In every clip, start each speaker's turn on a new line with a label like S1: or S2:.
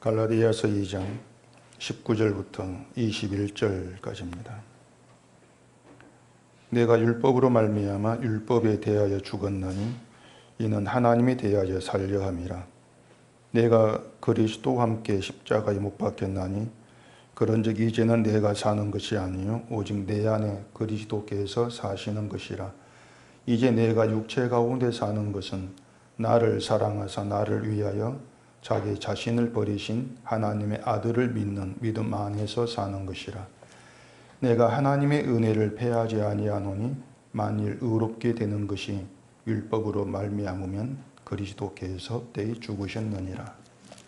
S1: 갈라디아서 2장 19절부터 21절까지입니다. 내가 율법으로 말미암아 율법에 대하여 죽었나니 이는 하나님에 대하여 살려 함이라. 내가 그리스도와 함께 십자가에 못 박혔나니 그런즉 이제는 내가 사는 것이 아니요 오직 내 안에 그리스도께서 사시는 것이라. 이제 내가 육체 가운데 사는 것은 나를 사랑하사 나를 위하여 자기 자신을 버리신 하나님의 아들을 믿는 믿음 안에서 사는 것이라. 내가 하나님의 은혜를 패하지 아니하노니 만일 의롭게 되는 것이 율법으로 말미암으면 그리스도께서 헛되이 죽으셨느니라.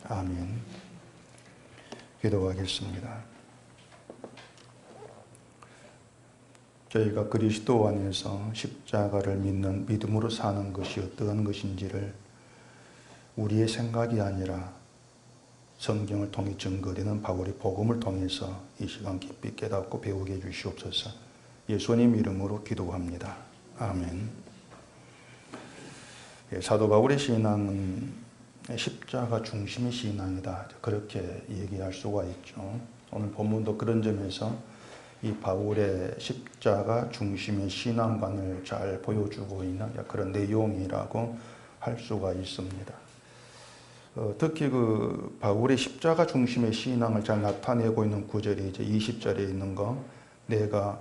S1: 아멘. 기도하겠습니다. 저희가 그리스도 안에서 십자가를 믿는 믿음으로 사는 것이 어떠한 것인지를 우리의 생각이 아니라 성경을 통해 증거되는 바울의 복음을 통해서 이 시간 깊이 깨닫고 배우게 해주시옵소서. 예수님 이름으로 기도합니다. 아멘. 사도 바울의 신앙은 십자가 중심의 신앙이다, 그렇게 얘기할 수가 있죠. 오늘 본문도 그런 점에서 이 바울의 십자가 중심의 신앙관을 잘 보여주고 있는 그런 내용이라고 할 수가 있습니다. 특히 그 바울의 십자가 중심의 신앙을 잘 나타내고 있는 구절이 이제 20절에 있는 거, 내가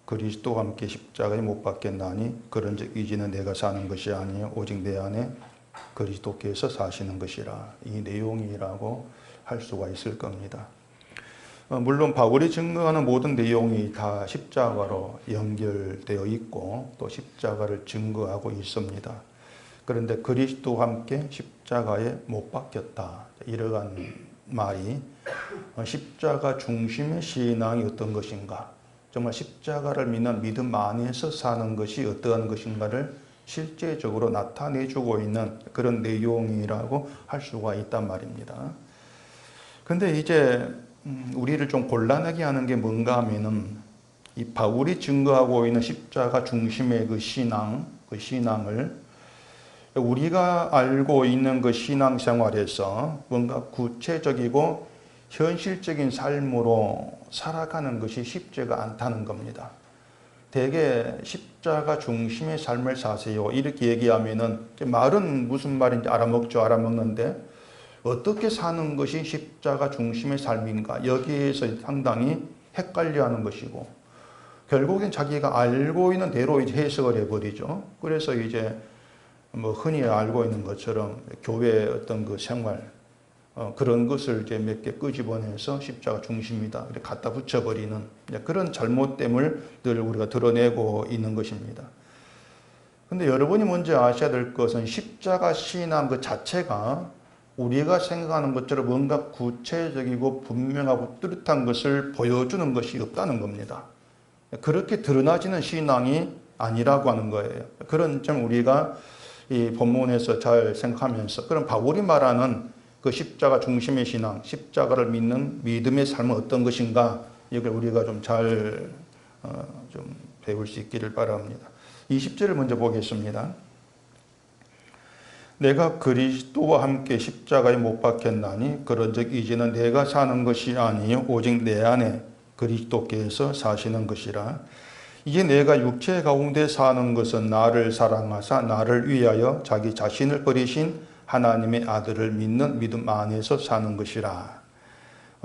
S1: 그리스도와 함께 십자가에 못 박혔나니 그런즉 이제는 내가 사는 것이 아니요 오직 내 안에 그리스도께서 사시는 것이라. 이 내용이라고 할 수가 있을 겁니다. 물론 바울이 증거하는 모든 내용이 다 십자가로 연결되어 있고 또 십자가를 증거하고 있습니다. 그런데 그리스도와 함께 십자가에 못 박혔다, 이러한 말이 십자가 중심의 신앙이 어떤 것인가, 정말 십자가를 믿는 믿음 안에서 사는 것이 어떠한 것인가를 실제적으로 나타내주고 있는 그런 내용이라고 할 수가 있단 말입니다. 근데 이제 우리를 좀 곤란하게 하는 게 뭔가 하면은 이 바울이 증거하고 있는 십자가 중심의 그 신앙을 우리가 알고 있는 그 신앙생활에서 뭔가 구체적이고 현실적인 삶으로 살아가는 것이 쉽지가 않다는 겁니다. 대개 십자가 중심의 삶을 사세요, 이렇게 얘기하면은 말은 무슨 말인지 알아먹는데 어떻게 사는 것이 십자가 중심의 삶인가, 여기에서 상당히 헷갈려하는 것이고 결국엔 자기가 알고 있는 대로 이제 해석을 해버리죠. 그래서 이제 뭐 흔히 알고 있는 것처럼 교회의 어떤 그 생활, 그런 것을 이제 몇 개 끄집어내서 십자가 중심이다 이렇게 갖다 붙여버리는 그런 잘못됨을 늘 우리가 드러내고 있는 것입니다. 근데 여러분이 먼저 아셔야 될 것은 십자가 신앙 그 자체가 우리가 생각하는 것처럼 뭔가 구체적이고 분명하고 뚜렷한 것을 보여주는 것이 없다는 겁니다. 그렇게 드러나지는 신앙이 아니라고 하는 거예요. 그런 점 우리가 이 본문에서 잘 생각하면서, 그럼 바울이 말하는 그 십자가 중심의 신앙, 십자가를 믿는 믿음의 삶은 어떤 것인가, 이걸 우리가 좀 잘 좀 배울 수 있기를 바랍니다. 20절을 먼저 보겠습니다. 내가 그리스도와 함께 십자가에 못 박혔나니 그런즉 이제는 내가 사는 것이 아니요 오직 내 안에 그리스도께서 사시는 것이라. 이제 내가 육체 가운데 사는 것은 나를 사랑하사 나를 위하여 자기 자신을 버리신 하나님의 아들을 믿는 믿음 안에서 사는 것이라.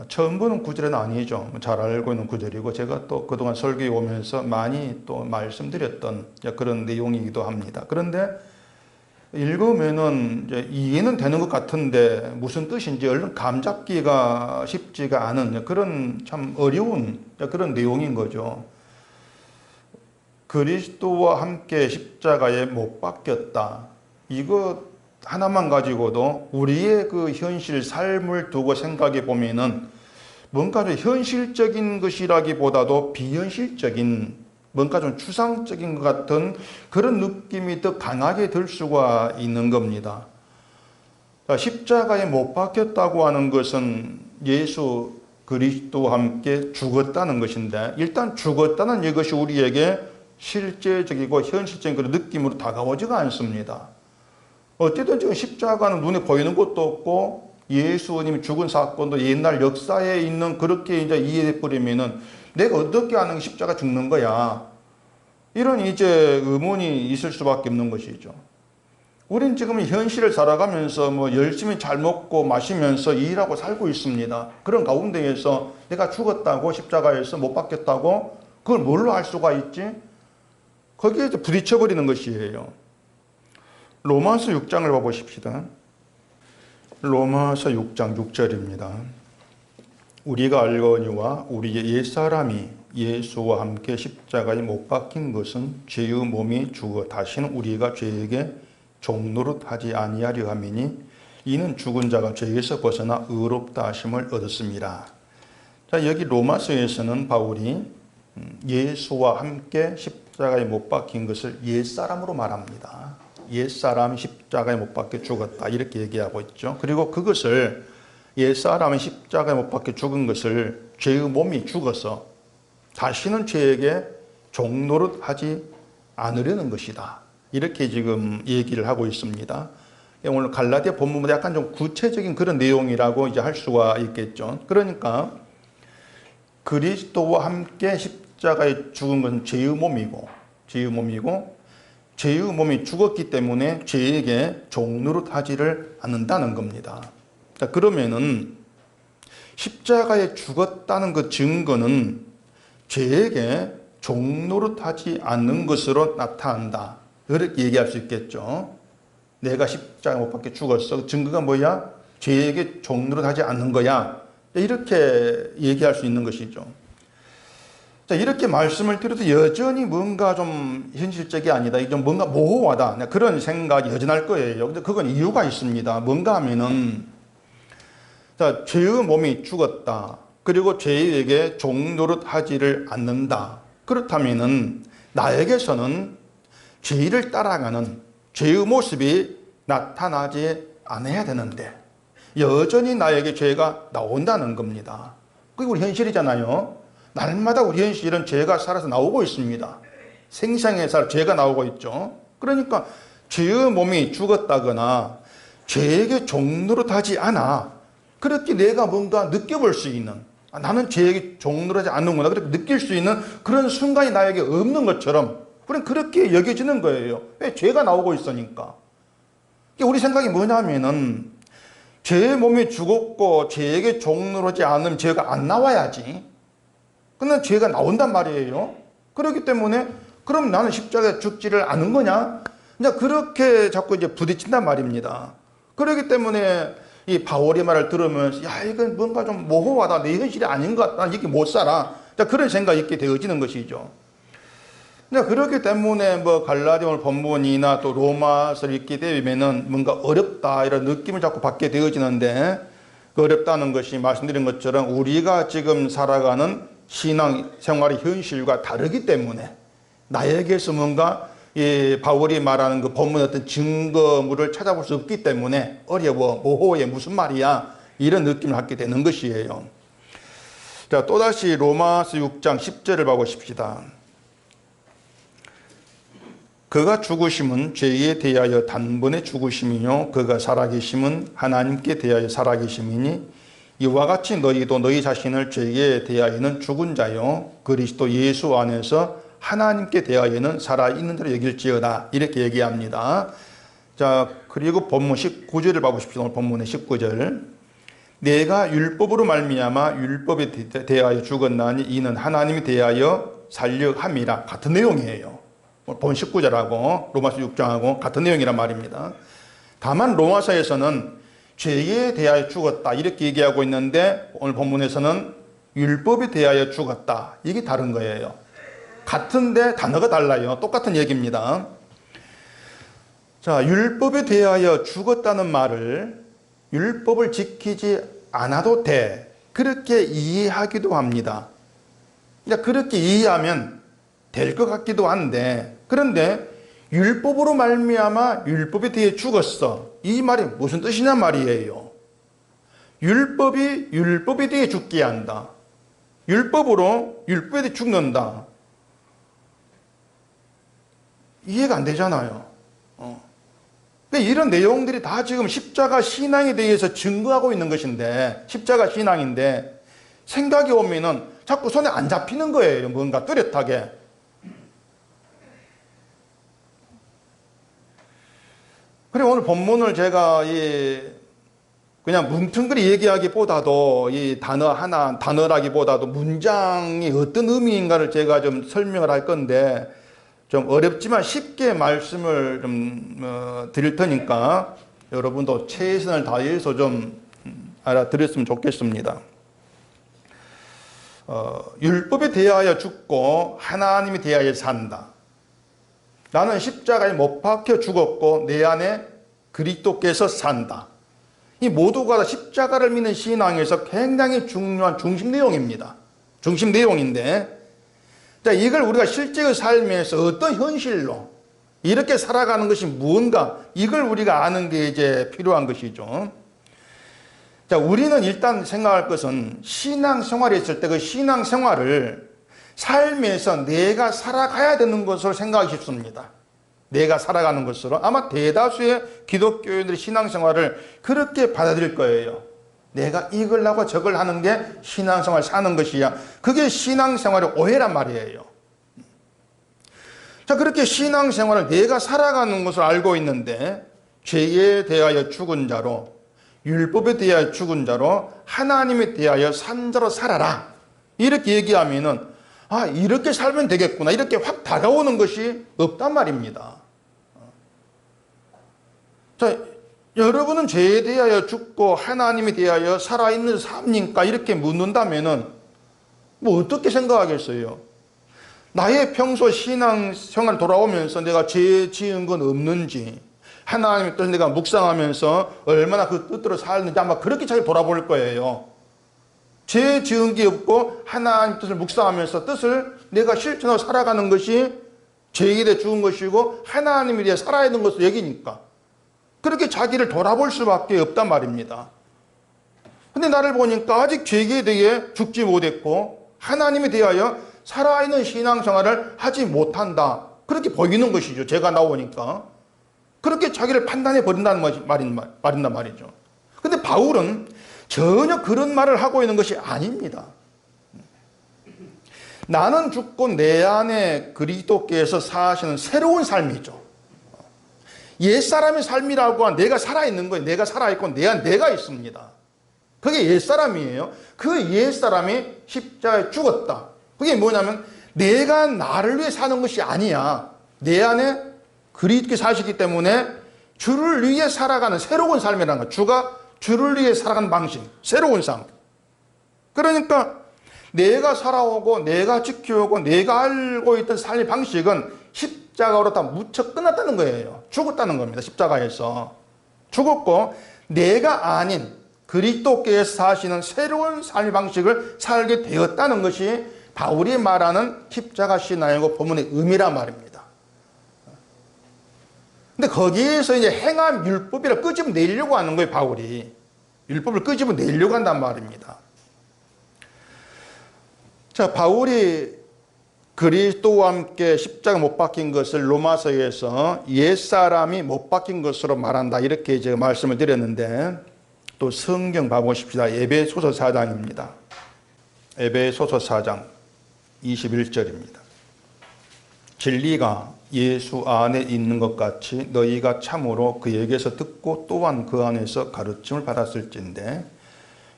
S1: 처음 보는 구절은 아니죠. 잘 알고 있는 구절이고 제가 또 그동안 설교에 오면서 많이 또 말씀드렸던 그런 내용이기도 합니다. 그런데 읽으면은 이제 이해는 되는 것 같은데 무슨 뜻인지 얼른 감잡기가 쉽지가 않은 그런 참 어려운 그런 내용인 거죠. 그리스도와 함께 십자가에 못 박혔다, 이거 하나만 가지고도 우리의 그 현실 삶을 두고 생각해 보면은 뭔가 좀 현실적인 것이라기보다도 비현실적인, 뭔가 좀 추상적인 것 같은 그런 느낌이 더 강하게 들 수가 있는 겁니다. 십자가에 못 박혔다고 하는 것은 예수 그리스도와 함께 죽었다는 것인데, 일단 죽었다는 이것이 우리에게 실제적이고 현실적인 그런 느낌으로 다가오지가 않습니다. 어쨌든 지금 십자가는 눈에 보이는 것도 없고 예수님이 죽은 사건도 옛날 역사에 있는 그렇게 이제 이해해 버리면은 내가 어떻게 하는 십자가 죽는 거야? 이런 이제 의문이 있을 수밖에 없는 것이죠. 우린 지금 현실을 살아가면서 뭐 열심히 잘 먹고 마시면서 일하고 살고 있습니다. 그런 가운데에서 내가 죽었다고 십자가에서 못 박혔다고 그걸 뭘로 알 수가 있지? 거기에 부딪혀 버리는 것이에요. 로마서 6장을 봐보십시다. 로마서 6장 6절입니다. 우리가 알거니와 우리의 옛사람이 예수와 함께 십자가에 못 박힌 것은 죄의 몸이 죽어 다시는 우리가 죄에게 종노릇하지 아니하려 함이니 이는 죽은 자가 죄에서 벗어나 의롭다 하심을 얻었습니다. 자, 여기 로마서에서는 바울이 예수와 함께 십자가에 못 박힌 것을 옛사람으로 말합니다. 옛사람이 십자가에 못 박혀 죽었다 이렇게 얘기하고 있죠. 그리고 그것을 옛사람이 십자가에 못 박혀 죽은 것을 죄의 몸이 죽어서 다시는 죄에게 종노릇하지 않으려는 것이다. 이렇게 지금 얘기를 하고 있습니다. 오늘 갈라디아 본문보다 약간 좀 구체적인 그런 내용이라고 이제 할 수가 있겠죠. 그러니까 그리스도와 함께 십자가에 죽은 것은 죄의 몸이고 죄의 몸이 죽었기 때문에 죄에게 종노릇하지를 않는다는 겁니다. 자, 그러면은 십자가에 죽었다는 그 증거는 죄에게 종노릇하지 않는 것으로 나타난다. 이렇게 얘기할 수 있겠죠. 내가 십자가에 못 박혀 죽었어. 증거가 뭐야? 죄에게 종노릇하지 않는 거야. 이렇게 얘기할 수 있는 것이죠. 자, 이렇게 말씀을 드려도 여전히 뭔가 좀 현실적이 아니다. 좀 뭔가 모호하다. 그런 생각이 여전할 거예요. 근데 그건 이유가 있습니다. 뭔가 하면은, 자, 죄의 몸이 죽었다. 그리고 죄에게 종노릇하지를 않는다. 그렇다면은 나에게서는 죄를 따라가는 죄의 모습이 나타나지 않아야 되는데 여전히 나에게 죄가 나온다는 겁니다. 그게 우리 현실이잖아요. 날마다 우리 현실은 죄가 살아서 나오고 있습니다. 생생히 죄가 나오고 있죠. 그러니까 죄의 몸이 죽었다거나 죄에게 종노릇하지 않아. 그렇게 내가 뭔가 느껴볼 수 있는, 나는 죄에게 종노릇하지 않는구나 그렇게 느낄 수 있는 그런 순간이 나에게 없는 것처럼 우리는 그렇게 여겨지는 거예요. 왜? 죄가 나오고 있으니까. 우리 생각이 뭐냐면은 죄의 몸이 죽었고 죄에게 종노릇하지 않으면 죄가 안 나와야지. 근데 죄가 나온단 말이에요. 그렇기 때문에 그럼 나는 십자가에 죽지를 않은 거냐? 이제 그렇게 자꾸 이제 부딪힌단 말입니다. 그렇기 때문에 이 바울의 말을 들으면서 야, 이건 뭔가 좀 모호하다. 내 현실이 아닌 것 같다. 이렇게 못 살아. 자, 그런 생각이 있게 되어지는 것이죠. 그렇기 때문에 뭐 갈라디아 본문이나 또 로마서를 읽게 되면은 뭔가 어렵다 이런 느낌을 자꾸 받게 되어지는데 그 어렵다는 것이 말씀드린 것처럼 우리가 지금 살아가는 신앙 생활의 현실과 다르기 때문에 나에게서 뭔가 이 바울이 말하는 그 본문의 어떤 증거물을 찾아볼 수 없기 때문에 어려워, 모호해, 무슨 말이야 이런 느낌을 갖게 되는 것이에요. 자, 또다시 로마서 6장 10절을 봐보십시다. 그가 죽으심은 죄에 대하여 단번에 죽으심이요 그가 살아계심은 하나님께 대하여 살아계심이니 이와 같이 너희도 너희 자신을 죄에 대하여는 죽은 자요 그리스도 예수 안에서 하나님께 대하여는 살아있는 자로 여길지어다 이렇게 얘기합니다. 자, 그리고 본문 19절을 봐보십시오. 오늘 본문의 19절. 내가 율법으로 말미암아 율법에 대하여 죽었나니 이는 하나님에 대하여 살려 함이라. 같은 내용이에요. 본 19절하고 로마서 6장하고 같은 내용이란 말입니다. 다만 로마서에서는 죄에 대하여 죽었다 이렇게 얘기하고 있는데 오늘 본문에서는 율법에 대하여 죽었다. 이게 다른 거예요. 같은데 단어가 달라요. 똑같은 얘기입니다. 자, 율법에 대하여 죽었다는 말을 율법을 지키지 않아도 돼. 그렇게 이해하기도 합니다. 그렇게 이해하면 될 것 같기도 한데 그런데 율법으로 말미암아 율법에 대해 죽었어. 이 말이 무슨 뜻이냐 말이에요. 율법이 율법에 대해 죽게 한다. 율법으로 율법에 대해 죽는다. 이해가 안 되잖아요. 근데 이런 내용들이 다 지금 십자가 신앙에 대해서 증거하고 있는 것인데, 십자가 신앙인데 생각이 오면은 자꾸 손에 안 잡히는 거예요. 뭔가 뚜렷하게. 그리고 오늘 본문을 제가 그냥 뭉텅그리 얘기하기보다도 이 단어 하나, 단어라기보다도 문장이 어떤 의미인가를 제가 좀 설명을 할 건데, 좀 어렵지만 쉽게 말씀을 좀 드릴 테니까 여러분도 최선을 다해서 좀 알아들었으면 좋겠습니다. 율법에 대하여 죽고 하나님에 대하여 산다. 나는 십자가에 못 박혀 죽었고 내 안에 그리스도께서 산다. 이 모두가 십자가를 믿는 신앙에서 굉장히 중요한 중심 내용입니다. 중심 내용인데, 자, 이걸 우리가 실제의 삶에서 어떤 현실로 이렇게 살아가는 것이 무언가, 이걸 우리가 아는 게 이제 필요한 것이죠. 자, 우리는 일단 생각할 것은 신앙생활이 있을 때 그 신앙생활을 삶에서 내가 살아가야 되는 것으로 생각하기 쉽습니다. 내가 살아가는 것으로. 아마 대다수의 기독교인들이 신앙생활을 그렇게 받아들일 거예요. 내가 이걸 하고 저걸 하는 게 신앙생활 사는 것이야. 그게 신앙생활의 오해란 말이에요. 자, 그렇게 신앙생활을 내가 살아가는 것을 알고 있는데, 죄에 대하여 죽은 자로, 율법에 대하여 죽은 자로, 하나님에 대하여 산 자로 살아라. 이렇게 얘기하면은, 아, 이렇게 살면 되겠구나. 이렇게 확 다가오는 것이 없단 말입니다. 자, 여러분은 죄에 대하여 죽고 하나님에 대하여 살아있는 삶입니까? 이렇게 묻는다면은 뭐 어떻게 생각하겠어요? 나의 평소 신앙생활 돌아오면서 내가 죄 지은 건 없는지, 하나님의 뜻을 내가 묵상하면서 얼마나 그 뜻대로 살는지 아마 그렇게 잘 돌아볼 거예요. 죄 지은 게 없고 하나님의 뜻을 묵상하면서 뜻을 내가 실천하고 살아가는 것이 죄에 대해 죽은 것이고 하나님에 대해 살아야 하는 것을 여기니까 그렇게 자기를 돌아볼 수밖에 없단 말입니다. 근데 나를 보니까 아직 죄에 대해 죽지 못했고 하나님에 대하여 살아있는 신앙생활을 하지 못한다. 그렇게 보이는 것이죠. 제가 나오니까. 그렇게 자기를 판단해 버린다는 말인단 말이죠. 근데 바울은 전혀 그런 말을 하고 있는 것이 아닙니다. 나는 죽고 내 안에 그리스도께서 사시는 새로운 삶이죠. 옛사람의 삶이라고 하면 내가 살아있는 거예요. 내가 살아있고 내 안에 내가 있습니다. 그게 옛사람이에요. 그 옛사람이 십자가에 죽었다. 그게 뭐냐면 내가 나를 위해 사는 것이 아니야. 내 안에 그리스도께서 사시기 때문에 주를 위해 살아가는 새로운 삶이라는 거야. 주가 주를 위해 살아가는 방식, 새로운 삶. 그러니까 내가 살아오고 내가 지켜오고 내가 알고 있던 삶의 방식은 십자가로 다 묻혀 끝났다는 거예요. 죽었다는 겁니다. 십자가에서. 죽었고 내가 아닌 그리스도께서 사시는 새로운 삶의 방식을 살게 되었다는 것이 바울이 말하는 십자가 신앙이고 본문의 의미란 말입니다. 근데 거기에서 이제 행함 율법이라 끄집어내려고 하는 거예요, 바울이. 율법을 끄집어내려고 한단 말입니다. 자, 바울이 그리스도와 함께 십자가 못 박힌 것을 로마서에서 옛사람이 못 박힌 것으로 말한다. 이렇게 제가 말씀을 드렸는데 또 성경 봐보십시다. 에베소서 4장입니다. 에베소서 4장 21절입니다. 진리가 예수 안에 있는 것 같이 너희가 참으로 그에게서 듣고 또한 그 안에서 가르침을 받았을진데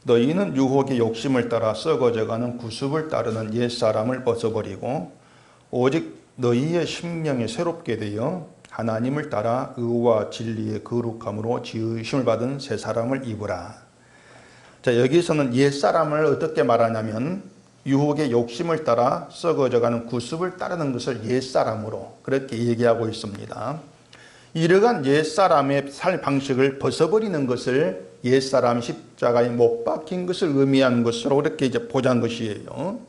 S1: 너희는 유혹의 욕심을 따라 썩어져가는 구습을 따르는 옛사람을 벗어버리고 오직 너희의 심령이 새롭게 되어 하나님을 따라 의와 진리의 거룩함으로 지으심을 받은 새 사람을 입으라. 자, 여기서는 옛사람을 어떻게 말하냐면 유혹의 욕심을 따라 썩어져가는 구습을 따르는 것을 옛사람으로 그렇게 얘기하고 있습니다. 이러한 옛사람의 살 방식을 벗어버리는 것을 옛사람 십자가에 못 박힌 것을 의미하는 것으로 그렇게 이제 보자는 것이에요.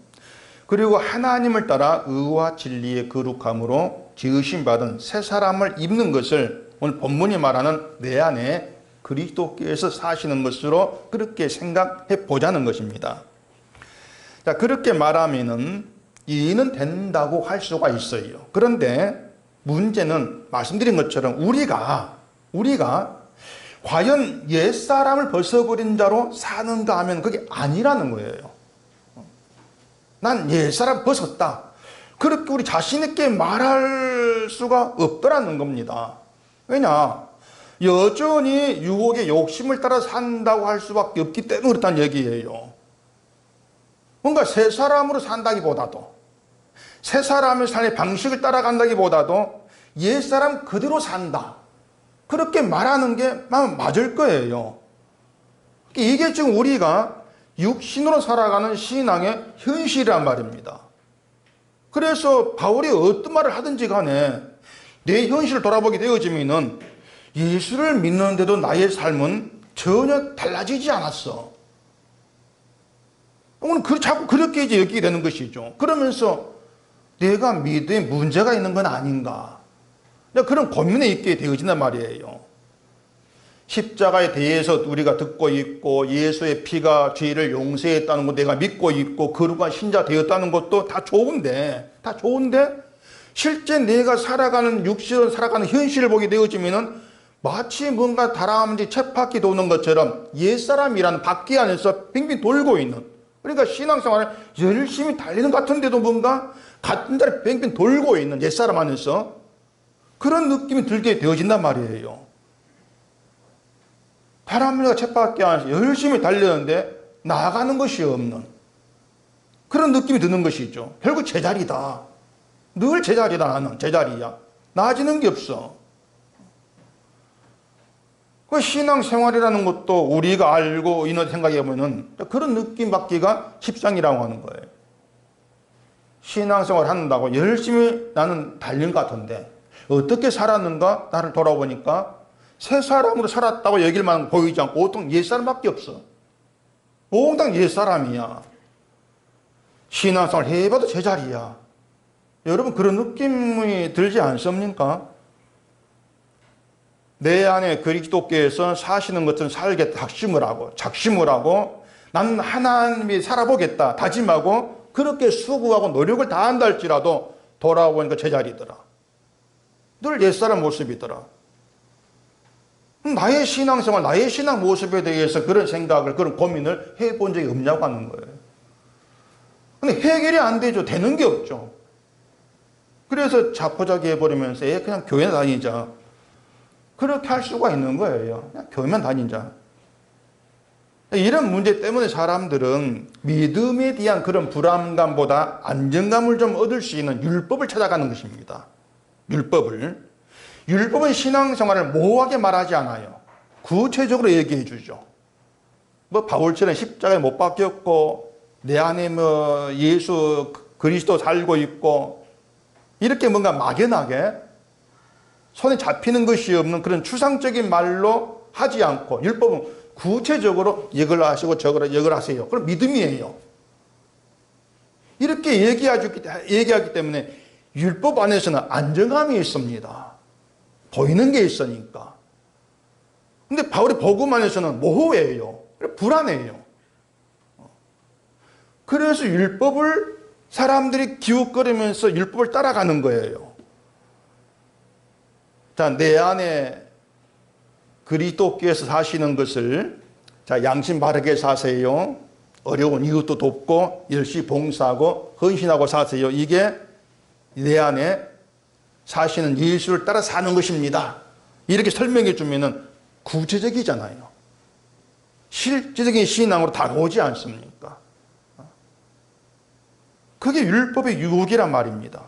S1: 그리고 하나님을 따라 의와 진리의 거룩함으로 지으심 받은 새 사람을 입는 것을 오늘 본문이 말하는 내 안에 그리스도께서 사시는 것으로 그렇게 생각해 보자는 것입니다. 자, 그렇게 말하면은 이해는 된다고 할 수가 있어요. 그런데 문제는 말씀드린 것처럼 우리가 우리가 과연 옛사람을 벗어버린 자로 사는가 하면 그게 아니라는 거예요. 난 옛사람 벗었다. 그렇게 우리 자신 있게 말할 수가 없더라는 겁니다. 왜냐? 여전히 유혹의 욕심을 따라 산다고 할 수밖에 없기 때문에 그렇다는 얘기예요. 뭔가 새 사람으로 산다기보다도, 새 사람의 삶의 방식을 따라간다기보다도 옛사람 그대로 산다. 그렇게 말하는 게 맞을 거예요. 이게 지금 우리가 육신으로 살아가는 신앙의 현실이란 말입니다. 그래서 바울이 어떤 말을 하든지 간에 내 현실을 돌아보게 되어지면은 예수를 믿는데도 나의 삶은 전혀 달라지지 않았어. 오늘 자꾸 그렇게 이제 여기게 되는 것이죠. 그러면서 내가 믿음에 문제가 있는 건 아닌가. 그런 고민에 있게 되어진단 말이에요. 십자가에 대해서 우리가 듣고 있고 예수의 피가 죄를 용서했다는 거 내가 믿고 있고 거룩한 신자 되었다는 것도 다 좋은데 실제 내가 살아가는 육신으로 살아가는 현실을 보게 되어지면은 마치 뭔가 다람쥐 쳇바퀴 도는 것처럼 옛사람이라는 바퀴 안에서 빙빙 돌고 있는, 그러니까 신앙생활을 열심히 달리는 것 같은데도 뭔가 같은 자리에 빙빙 돌고 있는 옛사람 안에서 그런 느낌이 들게 되어진단 말이에요. 다람쥐가 쳇바퀴 안에서 열심히 달렸는데 나아가는 것이 없는 그런 느낌이 드는 것이죠. 결국 제자리다. 늘 제자리다. 나는 제자리야. 나아지는 게 없어. 그 신앙생활이라는 것도 우리가 알고 있는 생각해 보면은 그런 느낌 받기가 십상이라고 하는 거예요. 신앙생활 한다고 열심히 나는 달린 것 같은데 어떻게 살았는가 나를 돌아보니까 새 사람으로 살았다고 얘기를 만 보이지 않고 보통 옛사람밖에 없어. 몽땅 옛사람이야. 신앙생활 해봐도 제자리야. 여러분 그런 느낌이 들지 않습니까? 내 안에 그리스도께서 사시는 것은 살겠다 작심을 하고 나는 하나님이 살아보겠다 다짐하고 그렇게 수고하고 노력을 다한다 할지라도 돌아오니까 제자리더라. 늘 옛사람 모습이더라. 나의 신앙생활, 나의 신앙 모습에 대해서 그런 생각을, 그런 고민을 해본 적이 없냐고 하는 거예요. 근데 해결이 안 되죠. 되는 게 없죠. 그래서 자포자기 해버리면서 그냥 교회 다니자. 그렇게 할 수가 있는 거예요. 그냥 교회만 다니자. 이런 문제 때문에 사람들은 믿음에 대한 그런 불안감보다 안정감을 좀 얻을 수 있는 율법을 찾아가는 것입니다. 율법은 신앙생활을 모호하게 말하지 않아요. 구체적으로 얘기해 주죠. 바울처럼 십자가에 못 박혔고 내 안에 예수 그리스도 살고 있고 이렇게 뭔가 막연하게 손에 잡히는 것이 없는 그런 추상적인 말로 하지 않고 율법은 구체적으로 이걸 하시고 저걸 하세요. 그럼 믿음이에요. 이렇게 얘기하기 때문에 율법 안에서는 안정감이 있습니다. 보이는 게 있으니까. 근데 바울의 복음 안에서는 모호해요. 불안해요. 그래서 율법을 사람들이 기웃거리면서 율법을 따라가는 거예요. 자, 내 안에 그리스도께서 사시는 것을 양심 바르게 사세요. 어려운 이웃도 돕고 열심히 봉사하고 헌신하고 사세요. 이게 내 안에 사시는 예수를 따라 사는 것입니다. 이렇게 설명해 주면은 구체적이잖아요. 실제적인 신앙으로 다가오지 않습니까? 그게 율법의 유혹이란 말입니다.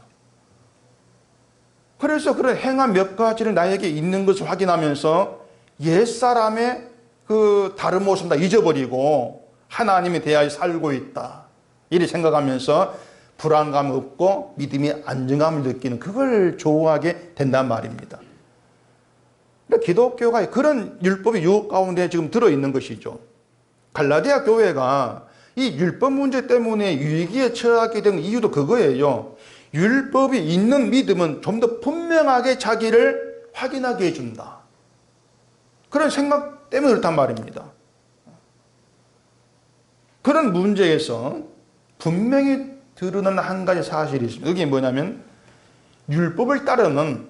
S1: 그래서 그런 행한 몇 가지를 나에게 있는 것을 확인하면서 옛사람의 그 다른 모습을 다 잊어버리고 하나님에 대하여 살고 있다. 이렇게 생각하면서 불안감 없고 믿음의 안정감을 느끼는 그걸 좋아하게 된단 말입니다. 기독교가 그런 율법의 유혹 가운데 지금 들어있는 것이죠. 갈라디아 교회가 이 율법 문제 때문에 위기에 처하게 된 이유도 그거예요. 율법이 있는 믿음은 좀 더 분명하게 자기를 확인하게 해준다. 그런 생각 때문에 그렇단 말입니다. 그런 문제에서 분명히 드러나는 한 가지 사실이 있습니다. 그게 뭐냐면 율법을 따르는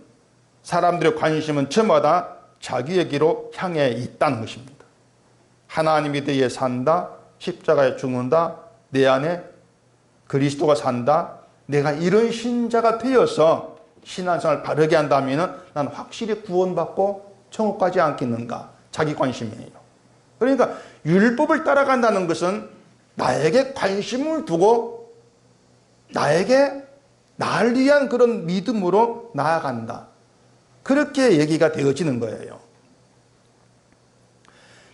S1: 사람들의 관심은 저마다 자기의 길로 향해 있다는 것입니다. 하나님에 대해 산다, 십자가에 죽는다, 내 안에 그리스도가 산다. 내가 이런 신자가 되어서 신앙생활을 바르게 한다면 난 확실히 구원받고 천국 가지 않겠는가? 자기 관심이에요. 그러니까 율법을 따라간다는 것은 나에게 관심을 두고 나를 위한 그런 믿음으로 나아간다. 그렇게 얘기가 되어지는 거예요.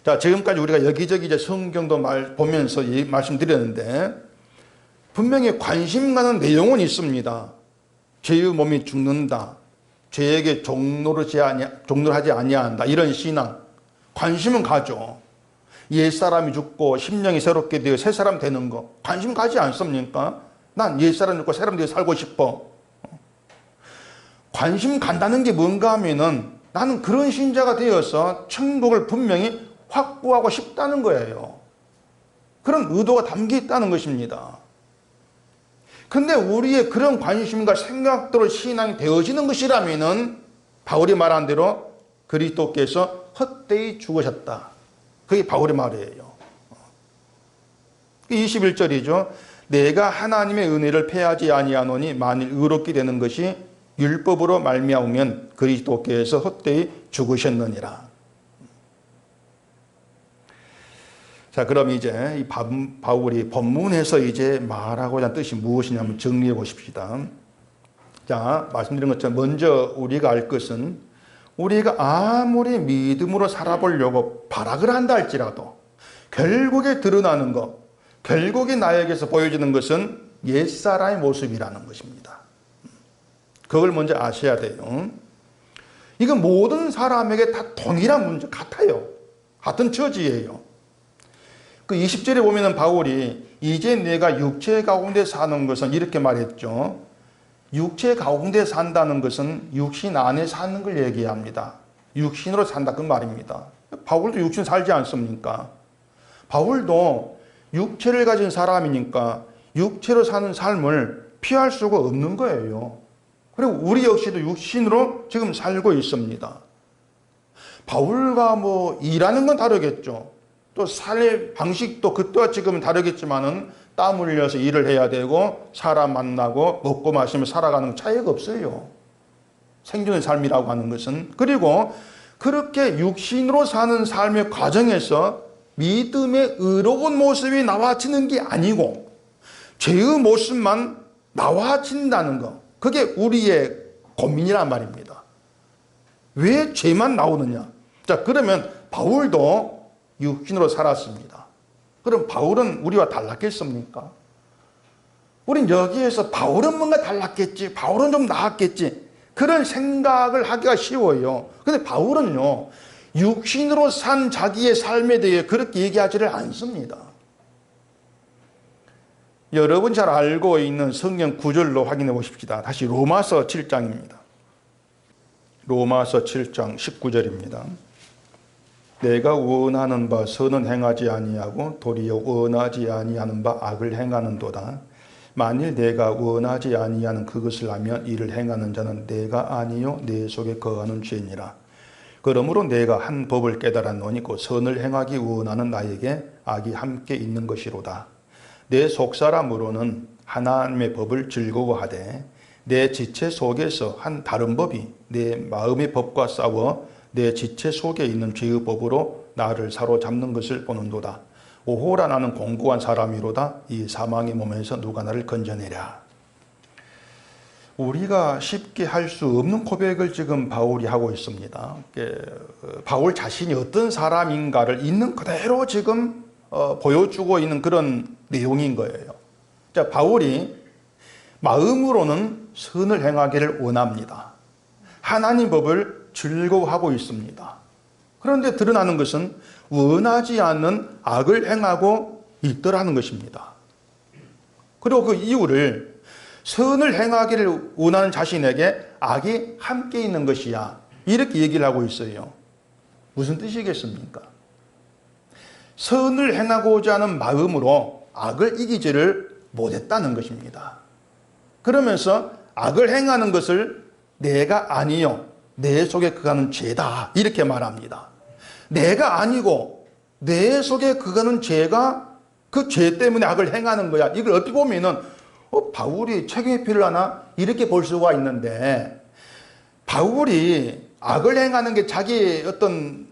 S1: 자, 지금까지 우리가 여기저기 이제 성경도 보면서 말씀드렸는데 분명히 관심 가는 내용은 있습니다. 죄의 몸이 죽는다. 죄에게 종노하지 아니한다. 이런 신앙. 관심은 가죠. 옛사람이 죽고 심령이 새롭게 되어 새 사람 되는 거. 관심 가지 않습니까? 난 옛사람 죽고 새사람 되어 살고 싶어. 관심 간다는 게 뭔가 하면은 나는 그런 신자가 되어서 천국을 분명히 확보하고 싶다는 거예요. 그런 의도가 담겨 있다는 것입니다. 근데 우리의 그런 관심과 생각대로 신앙이 되어지는 것이라면은 바울이 말한 대로 그리스도께서 헛되이 죽으셨다. 그게 바울의 말이에요. 21절이죠. 내가 하나님의 은혜를 패하지 아니하노니 만일 의롭게 되는 것이 율법으로 말미암으면 그리스도께서 헛되이 죽으셨느니라. 자, 그럼 이제 이 바울이 본문에서 이제 말하고자 하는 뜻이 무엇이냐 한번 정리해 보십시다. 자, 말씀드린 것처럼 먼저 우리가 알 것은 우리가 아무리 믿음으로 살아보려고 발악을 한다 할지라도 결국에 드러나는 것, 결국에 나에게서 보여지는 것은 옛사람의 모습이라는 것입니다. 그걸 먼저 아셔야 돼요. 이건 모든 사람에게 다 동일한 문제 같아요. 같은 처지예요. 그 20절에 보면은 바울이 이제 내가 육체 가운데 사는 것은 이렇게 말했죠. 육체 가운데 산다는 것은 육신 안에 사는 걸 얘기합니다. 육신으로 산다 그 말입니다. 바울도 육신 살지 않습니까? 바울도 육체를 가진 사람이니까 육체로 사는 삶을 피할 수가 없는 거예요. 그리고 우리 역시도 육신으로 지금 살고 있습니다. 바울과 일하는 건 다르겠죠. 또 살 방식도 그때와 지금은 다르겠지만은 땀 흘려서 일을 해야 되고 사람 만나고 먹고 마시며 살아가는 건 차이가 없어요. 생존의 삶이라고 하는 것은. 그리고 그렇게 육신으로 사는 삶의 과정에서 믿음의 의로운 모습이 나와지는 게 아니고 죄의 모습만 나와진다는 것. 그게 우리의 고민이란 말입니다. 왜 죄만 나오느냐? 자, 그러면 바울도 육신으로 살았습니다. 그럼 바울은 우리와 달랐겠습니까? 우린 여기에서 바울은 뭔가 달랐겠지, 바울은 좀 나았겠지, 그런 생각을 하기가 쉬워요. 근데 바울은요, 육신으로 산 자기의 삶에 대해 그렇게 얘기하지를 않습니다. 여러분 잘 알고 있는 성경 구절로 확인해 보십시다. 다시 로마서 7장입니다. 로마서 7장 19절입니다. 내가 원하는 바 선은 행하지 아니하고 도리어 원하지 아니하는 바 악을 행하는도다. 만일 내가 원하지 아니하는 그것을 하면 이를 행하는 자는 내가 아니요 내 속에 거하는 죄니라. 그러므로 내가 한 법을 깨달았노니 그 선을 행하기 원하는 나에게 악이 함께 있는 것이로다. 내 속사람으로는 하나님의 법을 즐거워하되 내 지체 속에서 한 다른 법이 내 마음의 법과 싸워 내 지체 속에 있는 죄의 법으로 나를 사로잡는 것을 보는도다. 오호라 나는 공고한 사람이로다. 이 사망의 몸에서 누가 나를 건져내랴. 우리가 쉽게 할 수 없는 고백을 지금 바울이 하고 있습니다. 바울 자신이 어떤 사람인가를 있는 그대로 지금 보여주고 있는 그런 내용인 거예요. 자, 바울이 마음으로는 선을 행하기를 원합니다. 하나님 법을 즐거워하고 있습니다. 그런데 드러나는 것은 원하지 않는 악을 행하고 있더라는 것입니다. 그리고 그 이유를 선을 행하기를 원하는 자신에게 악이 함께 있는 것이야. 이렇게 얘기를 하고 있어요. 무슨 뜻이겠습니까? 선을 행하고자 하는 마음으로 악을 이기지를 못했다는 것입니다. 그러면서 악을 행하는 것을 내가 아니요 내 속에 그가는 죄다 이렇게 말합니다. 내가 아니고 내 속에 그가는 죄가 그 죄 때문에 악을 행하는 거야. 이걸 어떻게 보면은 바울이 책임이 필요하나 이렇게 볼 수가 있는데, 바울이 악을 행하는 게 자기 어떤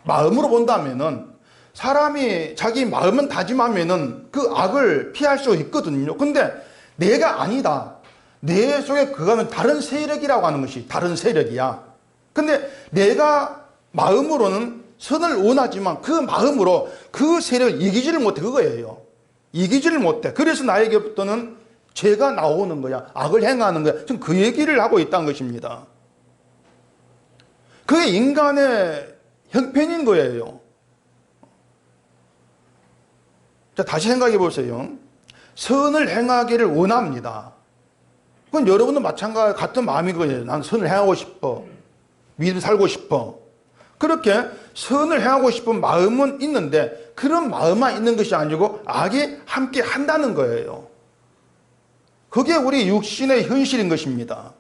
S1: 마음으로 본다면은, 사람이 자기 마음은 다짐하면은 그 악을 피할 수 있거든요. 근데 내가 아니다, 내 속에 그거는 다른 세력이라고 하는 것이 다른 세력이야. 근데 내가 마음으로는 선을 원하지만 그 마음으로 그 세력을 이기지를 못해. 그거예요. 이기지를 못해. 그래서 나에게부터는 죄가 나오는 거야. 악을 행하는 거야. 지금 그 얘기를 하고 있다는 것입니다. 그게 인간의 형편인 거예요. 자, 다시 생각해 보세요. 선을 행하기를 원합니다. 그건 여러분도 마찬가지 같은 마음인 거예요. 난 선을 행하고 싶어. 믿음 살고 싶어. 그렇게 선을 행하고 싶은 마음은 있는데 그런 마음만 있는 것이 아니고 악이 함께 한다는 거예요. 그게 우리 육신의 현실인 것입니다.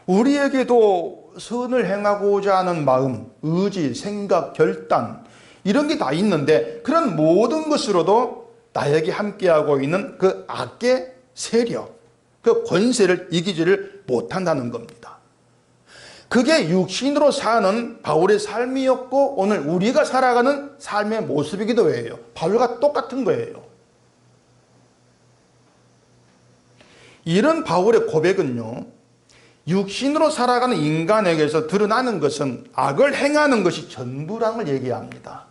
S1: 우리에게도 선을 행하고자 하는 마음, 의지, 생각, 결단 이런 게 다 있는데 그런 모든 것으로도 나에게 함께하고 있는 그 악의 세력, 그 권세를 이기지를 못한다는 겁니다. 그게 육신으로 사는 바울의 삶이었고 오늘 우리가 살아가는 삶의 모습이기도 해요. 바울과 똑같은 거예요. 이런 바울의 고백은요, 육신으로 살아가는 인간에게서 드러나는 것은 악을 행하는 것이 전부라는 걸 얘기합니다.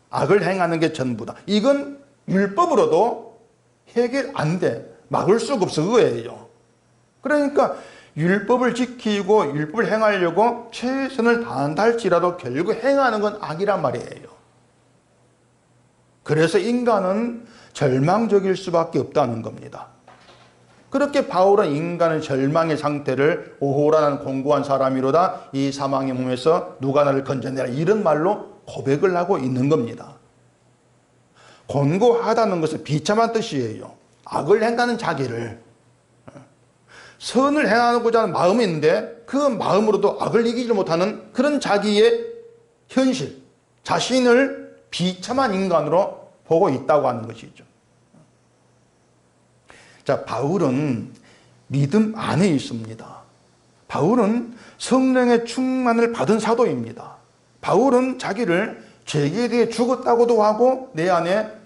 S1: 악을 행하는 게 전부다. 이건 율법으로도 해결 안 돼. 막을 수가 없어. 그거예요. 그러니까 율법을 지키고 율법을 행하려고 최선을 다한다 할지라도 결국 행하는 건 악이란 말이에요. 그래서 인간은 절망적일 수밖에 없다는 겁니다. 그렇게 바울은 인간의 절망의 상태를 오호라는 공고한 사람이로다 이 사망의 몸에서 누가 나를 건져내라 이런 말로 고백을 하고 있는 겁니다. 곤고하다는 것은 비참한 뜻이에요. 악을 행하는 자기를, 선을 행하고자 하는 마음이 있는데 그 마음으로도 악을 이기지 못하는 그런 자기의 현실, 자신을 비참한 인간으로 보고 있다고 하는 것이죠. 자, 바울은 믿음 안에 있습니다. 바울은 성령의 충만을 받은 사도입니다. 바울은 자기를 죄에 대해 죽었다고도 하고 내 안에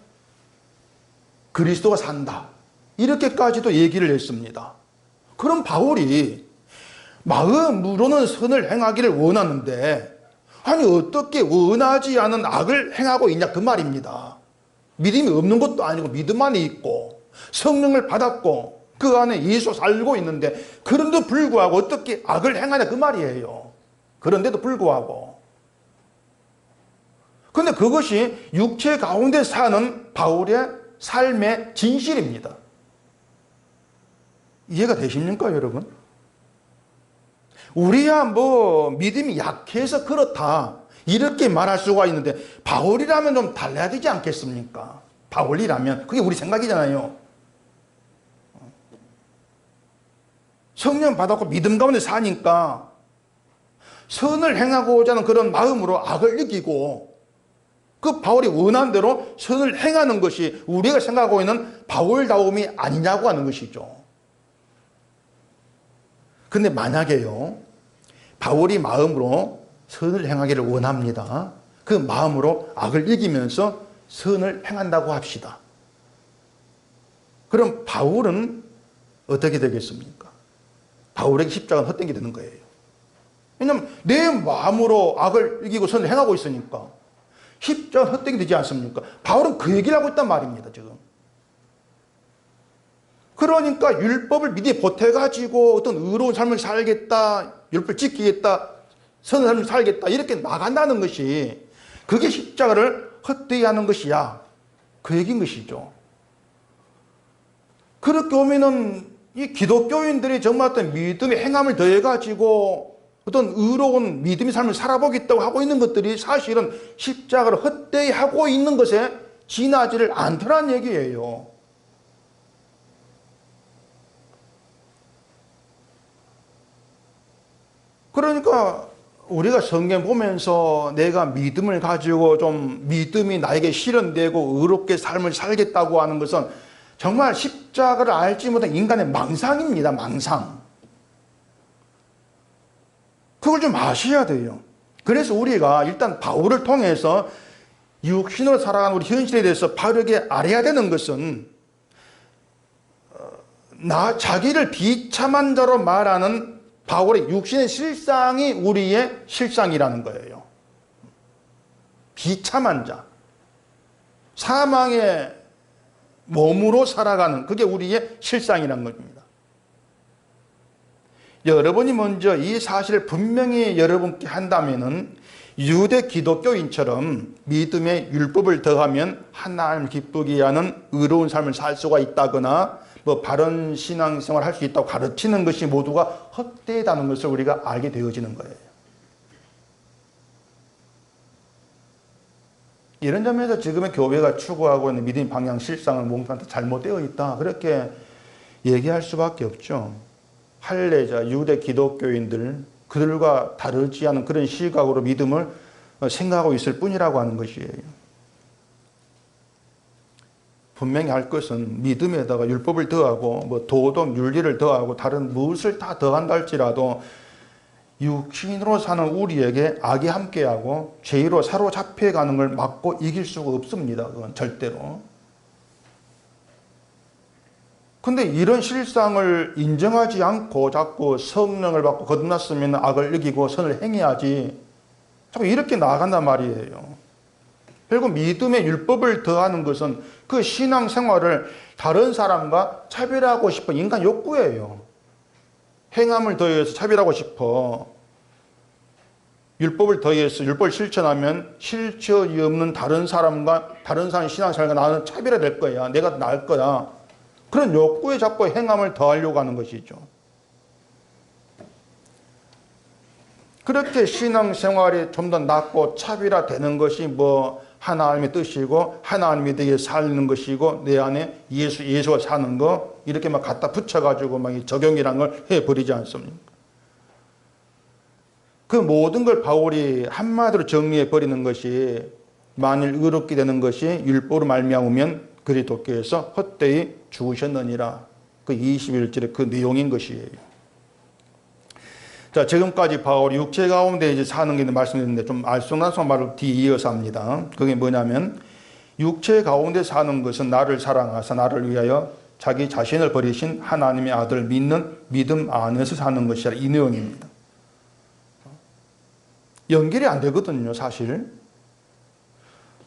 S1: 그리스도가 산다 이렇게까지도 얘기를 했습니다. 그럼 바울이 마음으로는 선을 행하기를 원하는데 아니 어떻게 원하지 않은 악을 행하고 있냐 그 말입니다. 믿음이 없는 것도 아니고 믿음 안에 있고 성령을 받았고 그 안에 예수 살고 있는데 그런데도 불구하고 어떻게 악을 행하냐 그 말이에요. 그런데도 불구하고. 근데 그것이 육체 가운데 사는 바울의 삶의 진실입니다. 이해가 되십니까 여러분? 우리야 뭐 믿음이 약해서 그렇다 이렇게 말할 수가 있는데 바울이라면 좀 달라야 되지 않겠습니까? 바울이라면 그게 우리 생각이잖아요. 성령 받았고 믿음 가운데 사니까 선을 행하고자 하는 그런 마음으로 악을 이기고 그 바울이 원한 대로 선을 행하는 것이 우리가 생각하고 있는 바울다움이 아니냐고 하는 것이죠. 근데 만약에요, 바울이 마음으로 선을 행하기를 원합니다. 그 마음으로 악을 이기면서 선을 행한다고 합시다. 그럼 바울은 어떻게 되겠습니까? 바울에게 십자가는 헛된 게 되는 거예요. 왜냐하면 내 마음으로 악을 이기고 선을 행하고 있으니까 십자가는 헛된 게 되지 않습니까? 바울은 그 얘기를 하고 있단 말입니다. 지금. 그러니까 율법을 미리 보태가지고 어떤 의로운 삶을 살겠다, 율법을 지키겠다, 선한 삶을 살겠다 이렇게 나간다는 것이 그게 십자가를 헛되이 하는 것이야. 그 얘기인 것이죠. 그렇게 오면은 이 기독교인들이 정말 어떤 믿음의 행함을 더해가지고 어떤 의로운 믿음의 삶을 살아보겠다고 하고 있는 것들이 사실은 십자가를 헛되이 하고 있는 것에 지나지를 않더란 얘기예요. 그러니까 우리가 성경 보면서 내가 믿음을 가지고 좀 믿음이 나에게 실현되고 의롭게 삶을 살겠다고 하는 것은 정말 십자가를 알지 못한 인간의 망상입니다. 망상. 그걸 좀 아셔야 돼요. 그래서 우리가 일단 바울을 통해서 육신으로 살아가는 우리 현실에 대해서 바르게 알아야 되는 것은 자기를 비참한 자로 말하는 바울의 육신의 실상이 우리의 실상이라는 거예요. 비참한 자. 사망의 몸으로 살아가는 그게 우리의 실상이라는 겁니다. 여러분이 먼저 이 사실을 분명히 여러분께 한다면은 유대 기독교인처럼 믿음의 율법을 더하면 하나님을 기쁘게 하는 의로운 삶을 살 수가 있다거나 바른 신앙생활을 할 수 있다고 가르치는 것이 모두가 헛되다는 것을 우리가 알게 되어지는 거예요. 이런 점에서 지금의 교회가 추구하고 있는 믿음의 방향 실상은 뭔가 잘못되어 있다. 그렇게 얘기할 수밖에 없죠. 할례자, 유대 기독교인들, 그들과 다르지 않은 그런 시각으로 믿음을 생각하고 있을 뿐이라고 하는 것이에요. 분명히 할 것은 믿음에다가 율법을 더하고 도덕, 윤리를 더하고 다른 무엇을 다 더한다 할지라도 육신으로 사는 우리에게 악이 함께하고 죄로 사로잡혀가는 걸 막고 이길 수가 없습니다. 그건 절대로. 근데 이런 실상을 인정하지 않고 자꾸 성령을 받고 거듭났으면 악을 이기고 선을 행해야지 자꾸 이렇게 나아간단 말이에요. 결국 믿음의 율법을 더하는 것은 그 신앙생활을 다른 사람과 차별하고 싶은 인간 욕구예요. 행함을 더해서 차별하고 싶어. 율법을 더해서 율법을 실천하면 실천이 없는 다른 사람과 다른 사람의 신앙생활과 나는 차별화될 거야. 내가 나을 거야. 그런 욕구에 자꾸 행함을 더하려고 하는 것이죠. 그렇게 신앙생활이 좀 더 낫고 차별화되는 것이 하나님의 뜻이고 하나님이 되게 살는 것이고 내 안에 예수가 사는 거 이렇게 갖다 붙여가지고 적용이라는 걸 해버리지 않습니까? 그 모든 걸 바울이 한마디로 정리해 버리는 것이 만일 의롭게 되는 것이 율법으로 말미암으면 그리스도께서 헛되이 죽으셨느니라. 그 21절의 그 내용인 것이에요. 자, 지금까지 바울이 육체 가운데 이제 사는 게 말씀드렸는데 좀 알쏭달쏭 말을 뒤에 이어서 합니다. 그게 뭐냐면 육체 가운데 사는 것은 나를 사랑하사 나를 위하여 자기 자신을 버리신 하나님의 아들을 믿는 믿음 안에서 사는 것이라 이 내용입니다. 연결이 안 되거든요, 사실.